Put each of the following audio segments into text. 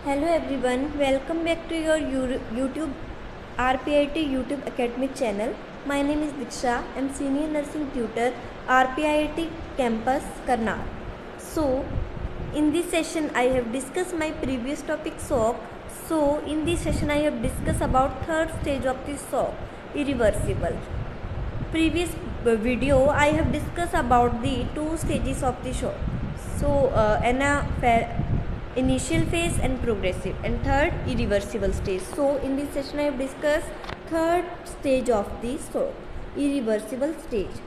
Hello everyone, welcome back to your YouTube RPIT YouTube academic channel. My name is Diksha. I am senior nursing tutor RPIT campus Karnal. So in this session I have discussed my previous topic shock. So in this session I have discussed about third stage of the shock, irreversible. Previous video I have discussed about the two stages of the shock. So initial phase and progressive, and third irreversible stage. So in this session I have discussed third stage of the shock, irreversible stage.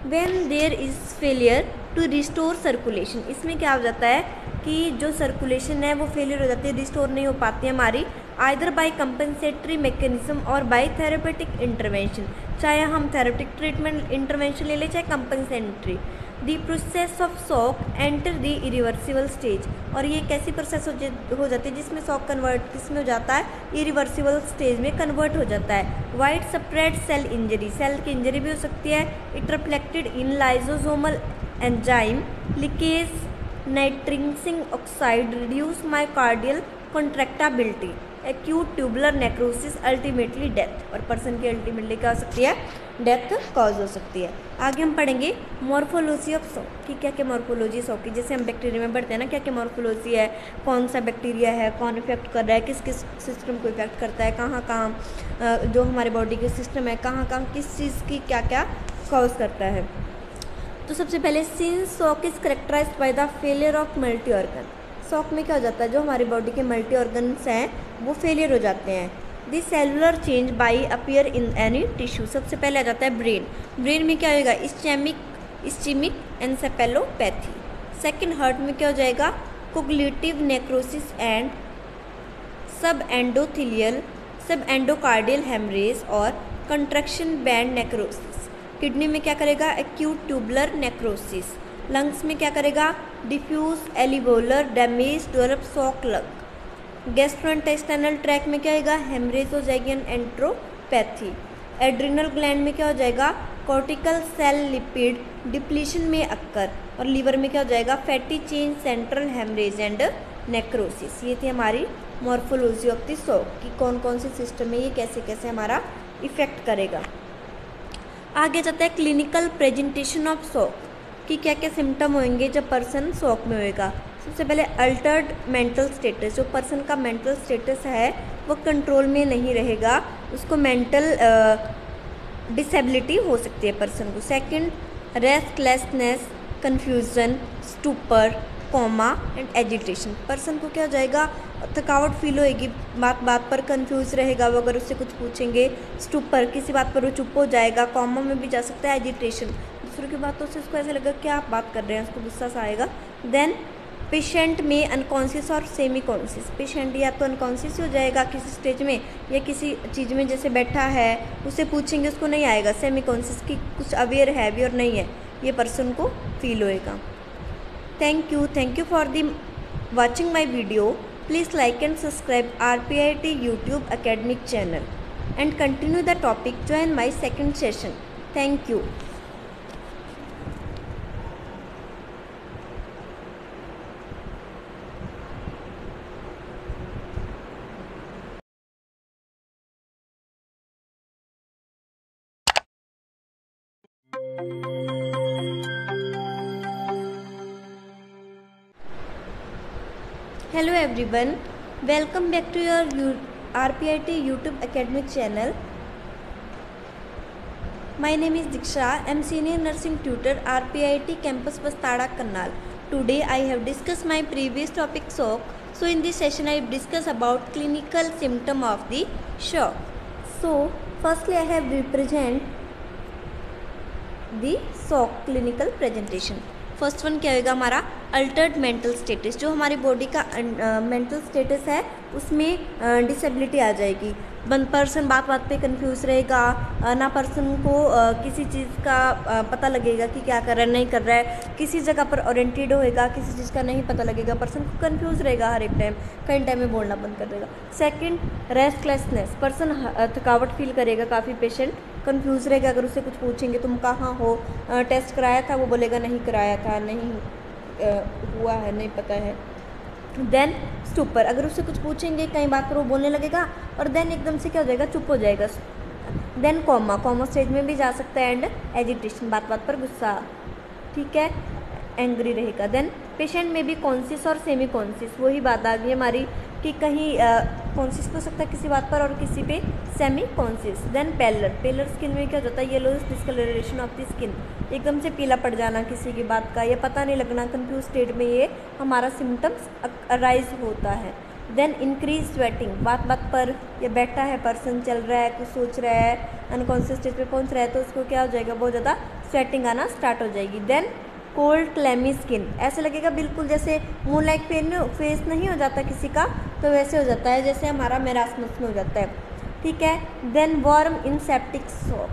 When there is failure to restore circulation, इसमें क्या हो जाता है कि जो circulation है वो failure हो जाती है, रिस्टोर नहीं हो पाती है हमारी, आइदर बाय कंपनसेटरी मैकेनिज्म और बाय थेरेपेटिक इंटरवेंशन, चाहे हम थेरेपेटिक ट्रीटमेंट इंटरवेंशन ले लें चाहे compensatory. The process of shock enter the irreversible stage, और ये कैसी प्रोसेस हो जाती है जिसमें शॉक कन्वर्ट किसमें हो जाता है, इरिवर्सिबल स्टेज में कन्वर्ट हो जाता है. Wide spread cell injury, cell की इंजरी भी हो सकती है. It reflected in lysosomal enzyme leakage, nitric oxide reduce myocardial contractability, acute tubular necrosis, ultimately death, और पर्सन की अल्टीमेटली क्या हो सकती है, डेथ कॉज हो सकती है. आगे हम पढ़ेंगे मॉर्फोलॉजी ऑफ शॉक कि क्या क्या मॉर्फोलॉजी शॉक की, जैसे हम बैक्टीरिया में पढ़ते हैं ना क्या क्या मॉर्फोलॉजी है, कौन सा बैक्टीरिया है, कौन इफेक्ट कर रहा है, किस किस सिस्टम को इफेक्ट करता है, कहाँ कहाँ जो हमारे बॉडी के सिस्टम है कहाँ कहाँ किस चीज़ की क्या क्या कॉज करता है. तो सबसे पहले since shock is characterised by the failure of multi organ, shock में क्या हो जाता है जो हमारी बॉडी के मल्टी ऑर्गन्स हैं वो फेलियर हो जाते हैं. The cellular change by appear in any tissue, सबसे पहले आ जाता है ब्रेन. ब्रेन में क्या होएगा, इस्चेमिक एन्सेफेलोपैथी. सेकंड हार्ट में क्या हो जाएगा, कोग्निटिव नेक्रोसिस एंड सब एंडोकार्डियल हेमरेज और कंट्रक्शन बैंड नेक्रोसिस. किडनी में क्या करेगा, एक्यूट ट्यूबुलर नेक्रोसिस. लंग्स में क्या करेगा, diffuse alveolar damage develop shock lung. Gastrointestinal tract में क्या होगा, हेमरेज हो जाएगी एंड एंट्रोपैथी. एड्रिनल ग्लैंड में क्या हो जाएगा, कॉर्टिकल सेल लिपिड डिप्लीशन में अक्कर. और लीवर में क्या हो जाएगा, fatty change central haemorrhage and necrosis. ये थी हमारी मॉर्फोलॉजी ऑफ द शॉक कि कौन कौन से सिस्टम में ये कैसे कैसे हमारा इफेक्ट करेगा. आगे जाता है क्लिनिकल प्रेजेंटेशन ऑफ शॉक कि क्या क्या सिम्टम होंगे जब पर्सन शॉक में होएगा. सबसे पहले अल्टर्ड मेंटल स्टेटस, जो पर्सन का मेंटल स्टेटस है वो कंट्रोल में नहीं रहेगा, उसको मेंटल डिसेबिलिटी हो सकती है पर्सन को. Second, restlessness, confusion, stupor, coma and agitation. Person को क्या हो जाएगा, थकावट फील होएगी, बात बात पर कंफ्यूज रहेगा वो, अगर उससे कुछ पूछेंगे. स्टूपर, किसी बात पर वो चुप हो जाएगा. कोमा में भी जा सकता है. एजिटेशन, दूसरों की बातों से उसको ऐसा लगेगा क्या आप बात कर रहे हैं, उसको गुस्सा सा आएगा. देन पेशेंट में अनकॉन्शियस और सेमी कॉन्शियस, पेशेंट या तो अनकॉन्शियस हो जाएगा किसी स्टेज में, या किसी चीज़ में जैसे बैठा है उससे पूछेंगे उसको नहीं आएगा. सेमी कॉन्शियस की कुछ अवेयर है भी और नहीं है, ये पर्सन को फील होएगा. Thank you for the watching my video. Please like and subscribe RPIT YouTube academic channel and continue the topic. Join my second session. Thank you. Hello everyone, welcome back to your RPIT YouTube academic channel. My name is Diksha. I am senior nursing tutor RPIT campus Pastada Karnal. Today I have discussed my previous topic shock. So in this session I have discussed about clinical symptom of the shock. So firstly I have represent the shock clinical presentation. First one क्या होगा हमारा, Altered mental status, जो हमारी body का mental status है उसमें disability आ जाएगी. Person बात बात पे कंफ्यूज रहेगा, ना पर्सन को किसी चीज़ का पता लगेगा कि क्या कर रहा है नहीं कर रहा है, किसी जगह पर ओरिएंटेड होएगा, किसी चीज़ का नहीं पता लगेगा, पर्सन को कंफ्यूज रहेगा हर एक टाइम, कई टाइम में बोलना बंद कर देगा. सेकंड, रेस्टलेसनेस, पर्सन थकावट फील करेगा, काफ़ी पेशेंट कंफ्यूज रहेगा, अगर उससे कुछ पूछेंगे तुम कहाँ हो, टेस्ट कराया था, वो बोलेगा नहीं कराया था, नहीं हुआ है, नहीं पता है. देन स्टूपर, अगर उससे कुछ पूछेंगे कई बात पर वो बोलने लगेगा और देन एकदम से क्या हो जाएगा, चुप हो जाएगा। देन कॉमा, कॉमा स्टेज में भी जा सकता है। एंड एजिटेशन, बात बात पर गुस्सा, ठीक है, एंग्री रहेगा। देन पेशेंट में भी कॉन्शियस और सेमी कॉन्शियस, वही बात आ गई हमारी कि कहीं कॉन्शियस हो सकता है किसी बात पर और किसी पे semi conscious. Then pallor, pallor skin में क्या होता है, yellowish discolouration of the skin, एकदम से पीला पड़ जाना किसी की बात का, या पता नहीं लगना, कंफ्यूज स्टेट में ये हमारा सिम्टम्स अराइज होता है। देन इंक्रीज स्वेटिंग, बात बात पर, या बैठा है पर्सन, चल रहा है, कुछ सोच रहा है, अनकॉन्शियस स्टेज पे पहुंच रहा है, तो उसको क्या हो जाएगा, बहुत ज़्यादा स्वेटिंग आना स्टार्ट हो जाएगी। देन कोल्ड क्लैमी स्किन, ऐसे लगेगा बिल्कुल जैसे मुंह लाइक फेस नहीं हो जाता किसी का, तो वैसे हो जाता है जैसे हमारा मेरास्मस में हो जाता है, ठीक है। Then warm in septic shock,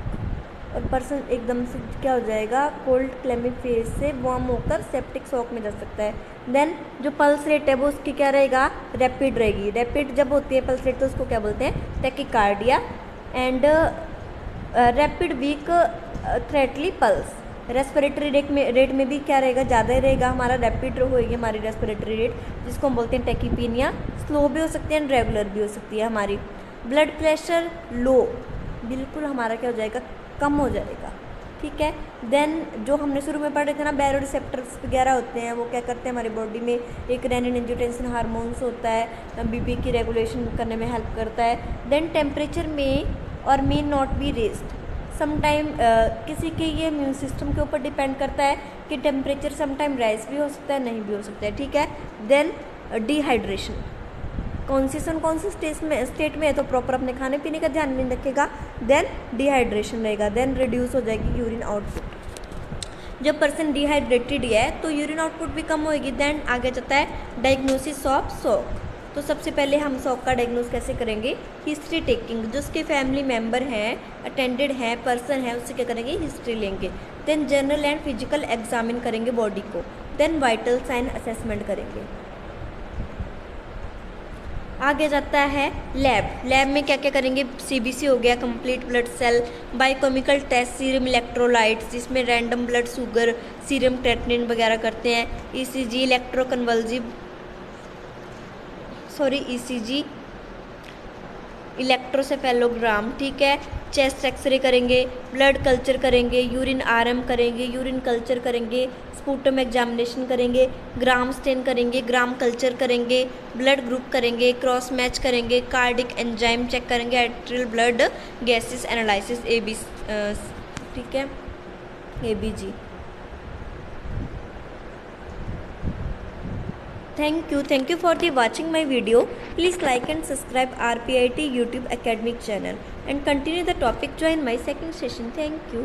और पर्सन एकदम से क्या हो जाएगा, कोल्ड क्लैमी फेस से वार्म होकर सेप्टिक शॉक में जा सकता है। देन जो पल्स रेट है वो उसकी क्या रहेगा, रैपिड रहेगी। रैपिड जब होती है पल्स रेट तो उसको क्या बोलते हैं, tachycardia. And rapid weak thready pulse, respiratory rate में भी क्या रहेगा, ज़्यादा ही रहेगा हमारा, रैपिड होएगी हमारी रेस्पिरेटरी रेट, जिसको हम बोलते हैं टैकीपीनिया। स्लो भी हो सकती है एंड रेगुलर भी हो सकती है हमारी। ब्लड प्रेशर लो, बिल्कुल हमारा क्या हो जाएगा, कम हो जाएगा, ठीक है। देन जो हमने शुरू में पढ़े थे ना, बैरोरिसेप्टर्स वगैरह होते हैं, वो क्या करते हैं हमारी बॉडी में, एक रेनिन एंजियोटेंसिन हार्मोन्स होता है, बीपी की रेगुलेशन करने में हेल्प करता है। देन टेम्परेचर में और may not be raised, sometime किसी के ये इम्यून सिस्टम के ऊपर डिपेंड करता है कि टेम्परेचर समटाइम राइज भी हो सकता है, नहीं भी हो सकता है, ठीक है। देन डिहाइड्रेशन, कॉन्शियस स्टेट में है तो प्रॉपर अपने खाने पीने का ध्यान नहीं रखेगा, देन डिहाइड्रेशन रहेगा। देन रिड्यूस हो जाएगी यूरिन आउटपुट, जब पर्सन डिहाइड्रेटेड है तो यूरिन आउटपुट भी कम होएगी। देन आगे जाता है डायग्नोसिस ऑफ शॉक, तो सबसे पहले हम शॉक का डायग्नोस कैसे करेंगे, हिस्ट्री टेकिंग, जो उसके फैमिली मेम्बर हैं, अटेंडेड हैं, पर्सन है, उससे क्या करेंगे, हिस्ट्री लेंगे। Then general and physical examine करेंगे बॉडी को। देन वाइटल साइन असेसमेंट करेंगे। आगे जाता है लैब, लैब में क्या क्या करेंगे, सीबीसी हो गया, complete blood cell, biochemical test, serum electrolytes, जिसमें random blood sugar, serum creatinine वगैरह करते हैं, ईसीजी ईसीजी इलेक्ट्रोसेफेलोग्राम, ठीक है। चेस्ट एक्सरे करेंगे, ब्लड कल्चर करेंगे, यूरिन आरएम करेंगे, यूरिन कल्चर करेंगे, स्पूटम एग्जामिनेशन करेंगे, ग्राम स्टेन करेंगे, ग्राम कल्चर करेंगे, ब्लड ग्रुप करेंगे, क्रॉस मैच करेंगे, कार्डिक एंजाइम चेक करेंगे, arterial blood gases analysis AB, ठीक है, ABG. Thank you for watching my video. Please like and subscribe RPIT YouTube academic channel and continue the topic. Join my second session. Thank you.